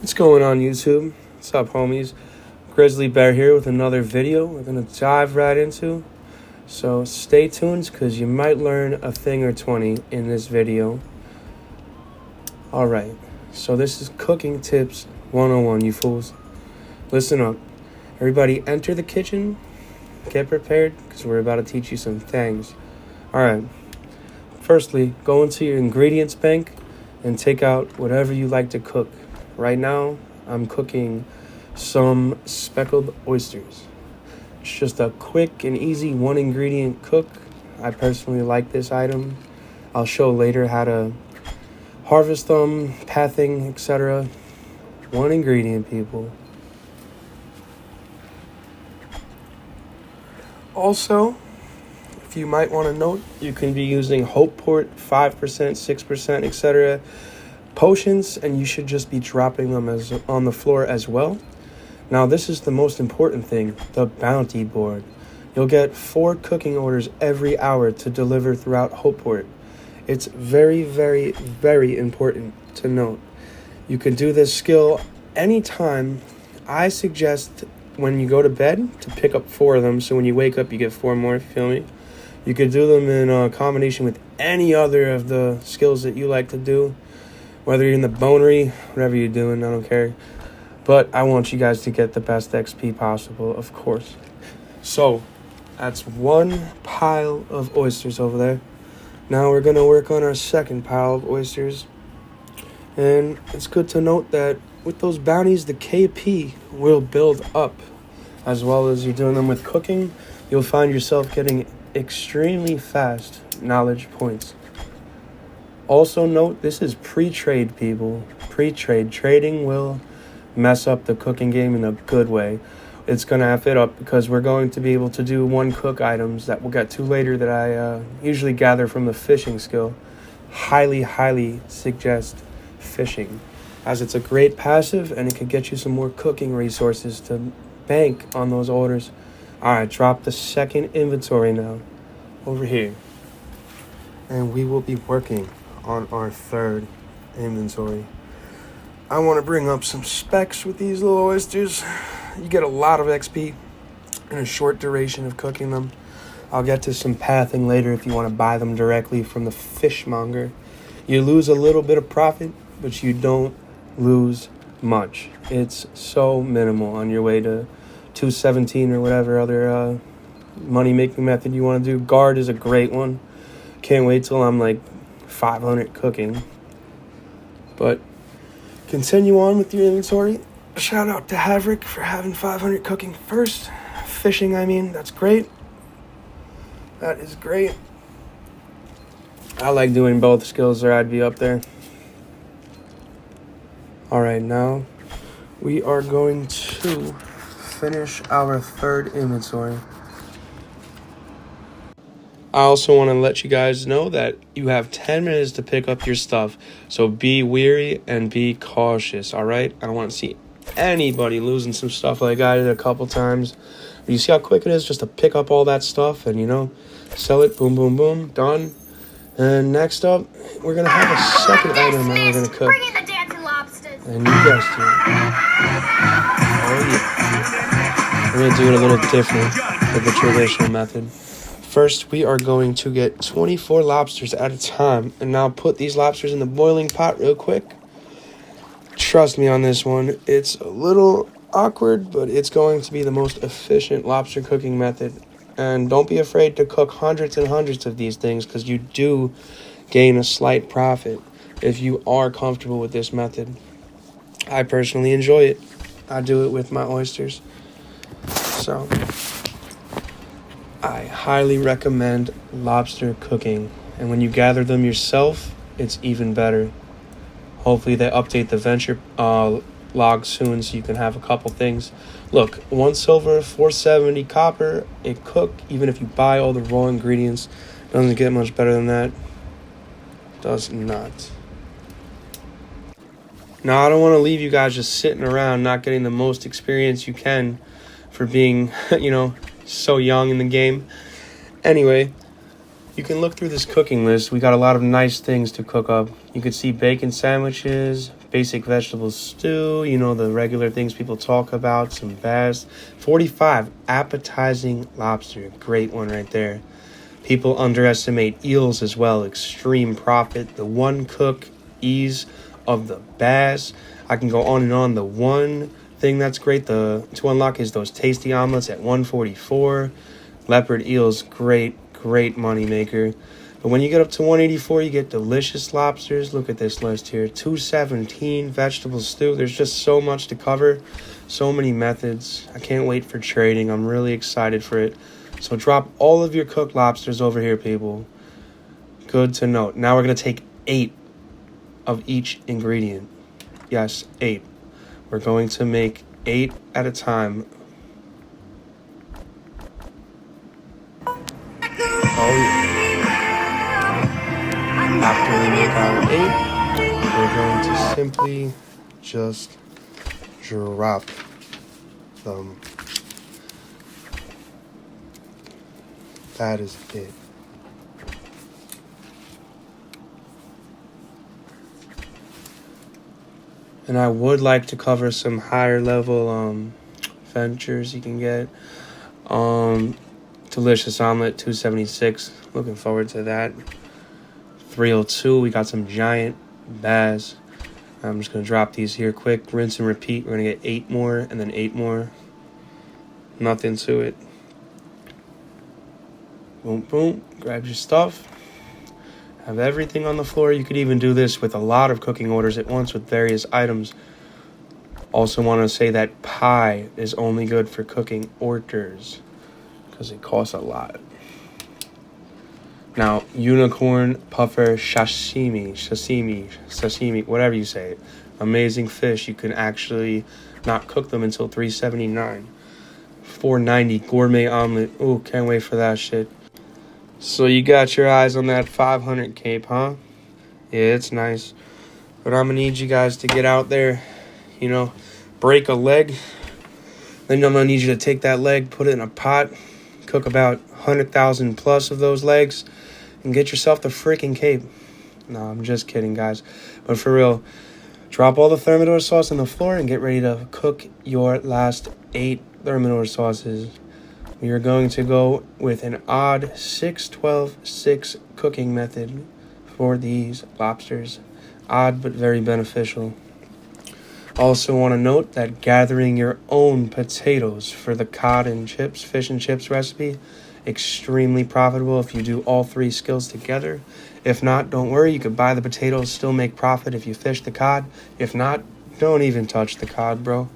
What's going on YouTube? What's up, homies? Grizzly Bear here with another video we're going to dive right into. So stay tuned because you might learn a thing or 20 in this video. Alright, so this is Cooking Tips 101, you fools. Listen up. Everybody enter the kitchen. Get prepared because we're about to teach you some things. Alright, firstly, go into your ingredients bank and take out whatever you like to cook. Right now, I'm cooking some speckled oysters. It's just a quick and easy one ingredient cook. I personally like this item. I'll show later how to harvest them, pathing, etc. One ingredient, people. Also, if you might want to note, you can be using Hopeport 5%, 6%, etc. potions, and you should just be dropping them on the floor as well. Now, this is the most important thing, the bounty board. You'll get 4 cooking orders every hour to deliver throughout Hopeport. It's very, very, very important to note. You can do this skill anytime. I suggest when you go to bed to pick up 4 of them, so when you wake up you get 4 more, if you feel me. You could do them in a combination with any other of the skills that you like to do. Whether you're in the bonery, whatever you're doing, I don't care. But I want you guys to get the best XP possible, of course. So, that's one pile of oysters over there. Now we're going to work on our second pile of oysters. And it's good to note that with those bounties, the KP will build up. As well as you're doing them with cooking, you'll find yourself getting extremely fast knowledge points. Also note, this is pre-trade, people. Pre-trade. Trading will mess up the cooking game in a good way. It's going to F it up because we're going to be able to do one cook items that we'll get to later that I usually gather from the fishing skill. Highly, highly suggest fishing, as it's a great passive and it could get you some more cooking resources to bank on those orders. Alright, drop the second inventory now over here. And we will be working on our third inventory. I want to bring up some specs with these little oysters. You get a lot of XP in a short duration of cooking them. I'll get to some pathing later if you want to buy them directly from the fishmonger. You lose a little bit of profit, but you don't lose much. It's so minimal on your way to 217 or whatever other money-making method you want to do. Guard is a great one. Can't wait till I'm like 500 cooking. But continue on with your inventory. Shout out to Havrick for having 500 cooking first. Fishing, I mean, that's great. That is great. I like doing both skills or I'd be up there. Alright, now we are going to finish our third inventory. I also want to let you guys know that you have 10 minutes to pick up your stuff. So be wary and be cautious, alright? I don't want to see anybody losing some stuff like I did a couple times. But you see how quick it is just to pick up all that stuff and, you know, sell it, boom, boom, boom, done. And next up, we're going to have a second item that we're going to cook. Bring in the dancing lobsters. And you guessed it. Oh, yeah. We're going to do it a little different than the traditional method. First, we are going to get 24 lobsters at a time. And now put these lobsters in the boiling pot real quick. Trust me on this one. It's a little awkward, but it's going to be the most efficient lobster cooking method. And don't be afraid to cook hundreds and hundreds of these things, because you do gain a slight profit if you are comfortable with this method. I personally enjoy it. I do it with my oysters. So I highly recommend lobster cooking, and when you gather them yourself, it's even better. Hopefully they update the venture log soon so you can have a couple things. Look, 1 silver, 470 copper, a cook, even if you buy all the raw ingredients, doesn't get much better than that. Does not. Now, I don't want to leave you guys just sitting around not getting the most experience you can for being, you know, so young in the game. Anyway, you can look through this cooking list. We got a lot of nice things to cook up. You can see bacon sandwiches, basic vegetable stew, you know, the regular things people talk about, some bass. 45, appetizing lobster. Great one right there. People underestimate eels as well. Extreme profit. The one cook ease of the bass. I can go on and on. The one thing that's great to unlock is those tasty omelets at 144. Leopard eels, great money maker. But when you get up to 184, you get delicious lobsters. Look at this list here. 217 vegetable stew. There's just so much to cover. So many methods. I can't wait for trading. I'm really excited for it. So drop all of your cooked lobsters over here, people. Good to note. Now we're going to take 8 of each ingredient. Yes, 8. We're going to make 8 at a time. Oh, yeah. After we make our 8, we're going to simply just drop them. That is it. And I would like to cover some higher level ventures you can get. Delicious omelet, 276. Looking forward to that. 302, we got some giant bass. I'm just going to drop these here quick. Rinse and repeat. We're going to get 8 more and then 8 more. Nothing to it. Boom, boom. Grab your stuff. Have everything on the floor. You could even do this with a lot of cooking orders at once with various items. Also want to say that pie is only good for cooking orders because it costs a lot. Now, unicorn puffer sashimi, whatever you say it. Amazing fish. You can actually not cook them until $3.79. $4.90 gourmet omelet. Ooh, can't wait for that shit. So you got your eyes on that 500 cape, huh? Yeah, it's nice. But I'm going to need you guys to get out there, you know, break a leg. Then I'm going to need you to take that leg, put it in a pot, cook about 100,000 plus of those legs, and get yourself the freaking cape. No, I'm just kidding, guys. But for real, drop all the Thermidor sauce on the floor and get ready to cook your last 8 Thermidor sauces. We are going to go with an odd 6-12-6 cooking method for these lobsters. Odd but very beneficial. Also want to note that gathering your own potatoes for the cod and chips, fish and chips recipe, extremely profitable if you do all 3 skills together. If not, don't worry, you could buy the potatoes, still make profit if you fish the cod. If not, don't even touch the cod, bro.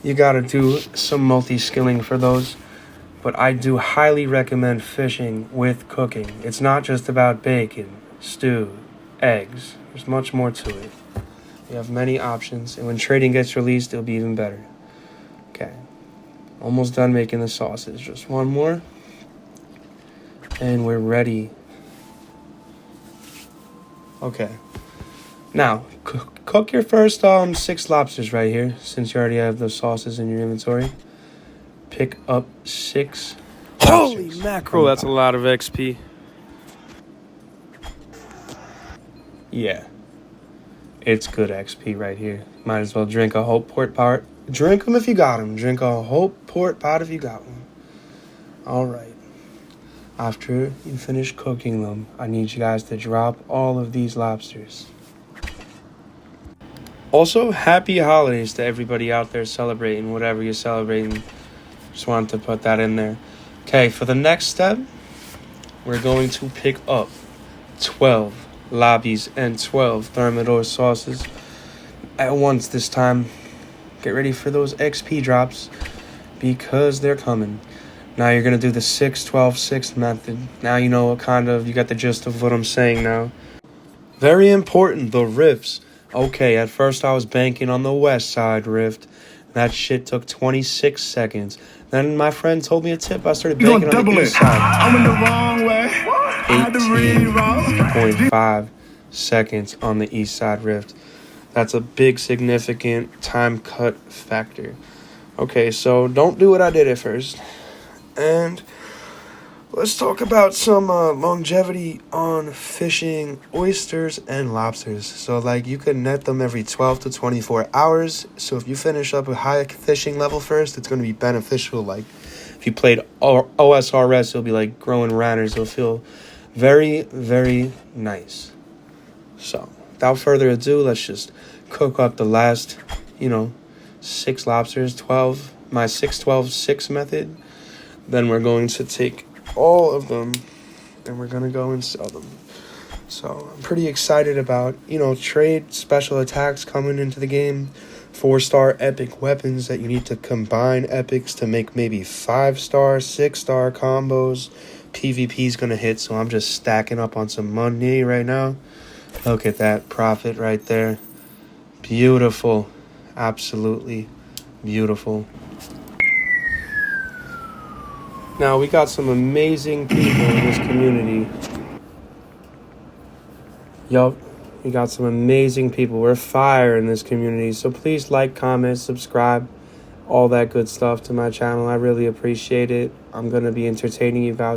You gotta do some multi-skilling for those. But I do highly recommend fishing with cooking. It's not just about bacon, stew, eggs. There's much more to it. You have many options, and when trading gets released, it'll be even better. Okay. Almost done making the sauces. Just one more. And we're ready. Okay. Now, cook your first 6 lobsters right here, since you already have the sauces in your inventory. Pick up 6 Holy lobsters. mackerel, that's a lot of XP. Yeah. It's good XP right here. Might as well drink a whole port pot. Drink them if you got them. Drink a whole port pot if you got one. Alright. After you finish cooking them, I need you guys to drop all of these lobsters. Also, happy holidays to everybody out there celebrating whatever you're celebrating. Just wanted to put that in there. Okay, for the next step, we're going to pick up 12 lobbies and 12 Thermidor sauces at once this time. Get ready for those XP drops because they're coming. Now you're going to do the 6-12-6 method. Now you know what you got the gist of what I'm saying now. Very important, the rifts. Okay, at first I was banking on the west side rift. That shit took 26 seconds. Then my friend told me a tip. I started banking on the east side. I'm in the wrong way. 18.5 seconds on the east side rift. That's a big significant time cut factor. Okay, so don't do what I did at first. And Let's talk about some longevity on fishing oysters and lobsters. So, like, you can net them every 12 to 24 hours. So, if you finish up a high fishing level first, it's going to be beneficial. Like, if you played OSRS, it'll be like growing ranners. It'll feel very, very nice. So, without further ado, let's just cook up the last, 6 lobsters, 12, my 6-12-6 method. Then we're going to take all of them and we're gonna go and sell them. So I'm pretty excited about trade special attacks coming into the game, 4-star epic weapons that you need to combine epics to make maybe 5-star 6-star combos. PvP's gonna hit, so I'm just stacking up on some money right now. Look at that profit right there. Beautiful, absolutely beautiful. Now, we got some amazing people in this community. Yup, we got some amazing people. We're fire in this community. So please like, comment, subscribe, all that good stuff to my channel. I really appreciate it. I'm going to be entertaining you guys.